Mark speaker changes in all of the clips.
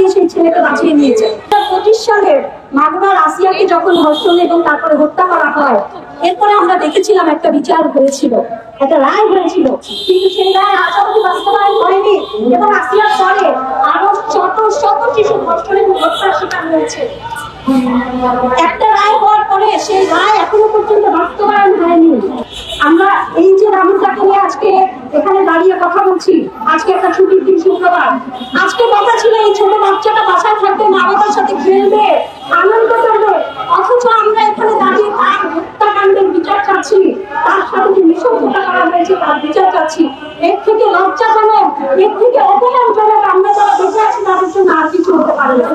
Speaker 1: দিয়ে সেই ছেলেকে বাঁচিয়ে নিয়েছে। 2025 সালের মাগুরার আসিয়াকে যখন ধর্ষণ এবং তারপরে হত্যা করা হয়, এরপরে আমরা দেখেছিলাম একটা বিচার হয়েছিল, একটা রায় হয়েছিল, কিন্তু সেই রায় আজ অবধি বাস্তবায়ন হয়নি এবং আসিয়ার পরে আরো শত শত শিশু ধর্ষণ এবং হত্যার শিকার হয়েছে। একটা রায় হওয়ার পরে সেই রায় এখনো পর্যন্ত বাস্তবায়ন হয়নি। আমরা এই যে রামুদাকে নিয়ে আজকে এখানে দাঁড়িয়ে কথা বলছি, আজকে একটা ছুটির দিন, শুক্রবার, আজকে কথা ছিল এই ছোট বাচ্চাটা বাসায় থাকবে, মা বাবার সাথে খেলবে, আনন্দ করবে, অথচ আমরা এখানে দাঁড়িয়ে তার হত্যাকাণ্ডের বিচার চাচ্ছি, তার সাথে যে নিঃসঙ্গতা করা হয়েছে তার বিচার চাচ্ছি। এর থেকে লজ্জাজনক, এর থেকে অপমানজনক আমরা যারা বেঁচে আছি তাদের জন্য আর কিছু হতে পারে না।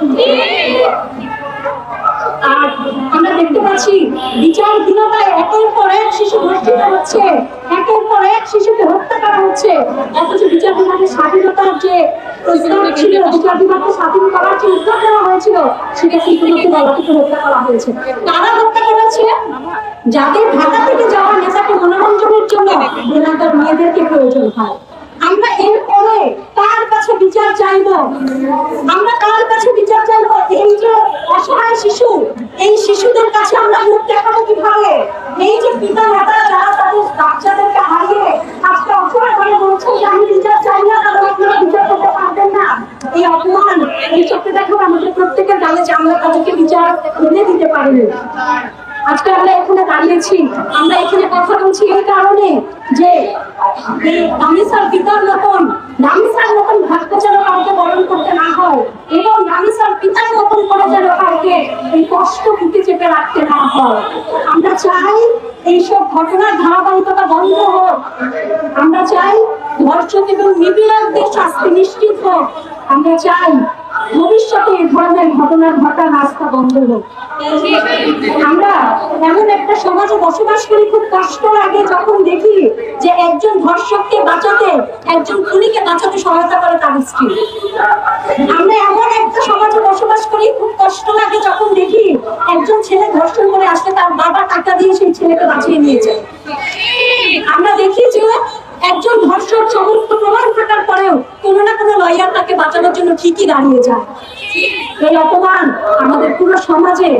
Speaker 1: আর আমরা দেখতে পাচ্ছি বিচারহীনতায় একের পর এক শিশু ধর্ষিত হচ্ছে, একের পর এক শিশুকে হত্যা করা হচ্ছে, অথচ বিচার বিভাগের স্বাধীনতার যে প্রস্তাব ছিল, বিচার বিভাগকে স্বাধীন করার যে উদ্যোগ নেওয়া হয়েছিল, সেটা ইতিমধ্যে বাবাকে হত্যা করা হয়েছে। কারা হত্যা করেছে? যাদের ঢাকা থেকে যাওয়া নেতাকে মনোরঞ্জনের জন্য ওনাদের মেয়েদেরকে প্রয়োজন হয়। আমরা এরপরে কার কাছে বিচার চাইবো? আমরা কার কাছে বিচার চাইবো? এই যে অসহায় শিশু, এই শিশুদের কাছে আমরা মুখ দেখাবো কিভাবে? এই যে পিতা মাতা যারা তাদের বাচ্চাদেরকে হারিয়ে আজকে অসহায় হয়ে বলছেন যে আমি বিচার চাই না, কারণ আপনারা বিচার করতে পারবেন না, এই অপমান, এই চোখে দেখো আমাদের প্রত্যেকের গালে যে আমরা তাদেরকে বিচার এনে দিতে পারিনি। আজকে আমরা এখানে দাঁড়িয়েছি, আমরা এখানে কথা বলছি এই কারণে যে রামিসার পিতার মতন, রামিসার মতন ভাগ্য যেন কাউকে বরণ করতে না হয় এবং রামিসার পিতার মতন করে যেন কাউকে এই কষ্ট বুকে চেপে রাখতে না হয়। আমরা চাই এইসব ঘটনার ধারাবাহিকতা বন্ধ হোক, আমরা চাই ধর্ষক এবং নিপীড়কদের শাস্তি নিশ্চিত হোক, আমরা চাই ভবিষ্যতে এই ধরনের ঘটনার ঘটার রাস্তা বন্ধ হোক। আমরা এমন একটা সমাজে বসবাস করি, খুব কষ্ট লাগে যখন দেখি যে একজন ধর্ষককে বাঁচাতে, একজন খুনিকে বাঁচাতে সহায়তা করে তার স্ত্রী। আমরা এমন একটা সমাজে বসবাস করি, খুব কষ্ট লাগে যখন দেখি একজন ছেলে ধর্ষণ করে আসলে তার বাবা টাকা দিয়ে সেই ছেলেকে বাঁচিয়ে নিয়েছে। আমরা দেখি যে একজন ধর্ষক সমস্ত প্রমাণ থাকার পরেও কোনো না কোনো লয়ার তাকে বাঁচানোর জন্য ঠিকই দাঁড়িয়ে যায়। এই অপমান আমাদের পুরো সমাজে,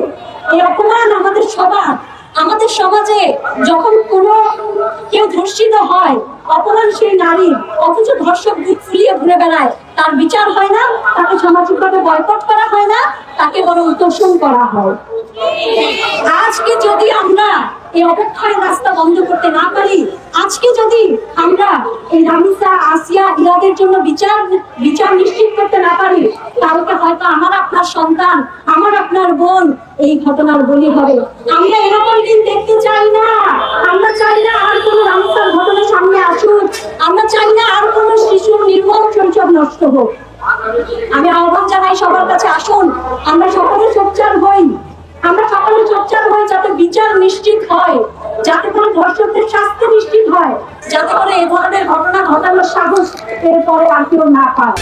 Speaker 1: এই অপমান আমাদের সবার, আমাদের সমাজে যখন কোনো কেউ ধর্ষিত হয়, অপমান সেই নারী, অথচ ধর্ষক বুক ফুলিয়ে ঘুরে বেড়ায়, তার বিচার হয় না, তাকে সামাজিকভাবে বয়কট করা হয় না, তাকে বরং তোষণ করা হয়। আজকে যদি আমরা এই অপেক্ষার রাস্তা বন্ধ করতে না পারি, আজকে যদি আমরা এই রামিসা, আসিয়া, ইরাদের জন্য বিচার নিশ্চিত করতে না পারি, কালকে হয়তো আমার আপনার সন্তান, আমার আপনার বোন এই ঘটনার বলি হবে। আমরা এরকম দিন দেখতে চাই না। আমরা চাই না আর কোনো রামিসার ঘটনা সামনে আসুক, আমরা চাই না আর কোনো শিশুর নির্মম শৈশব নষ্ট হোক। আমি আহ্বান জানাই সবার কাছে, আসুন আমরা সকলে সোচ্চার হই, আমরা সকলে সোচ্চার হই, যাতে বিচার নিশ্চিত হয়, যাতে করে ধর্ষকদের শাস্তি নিশ্চিত হয়, যাতে করে এ ধরনের ঘটনা ঘটানোর সাহস এরপরে আর কেউ না পায়।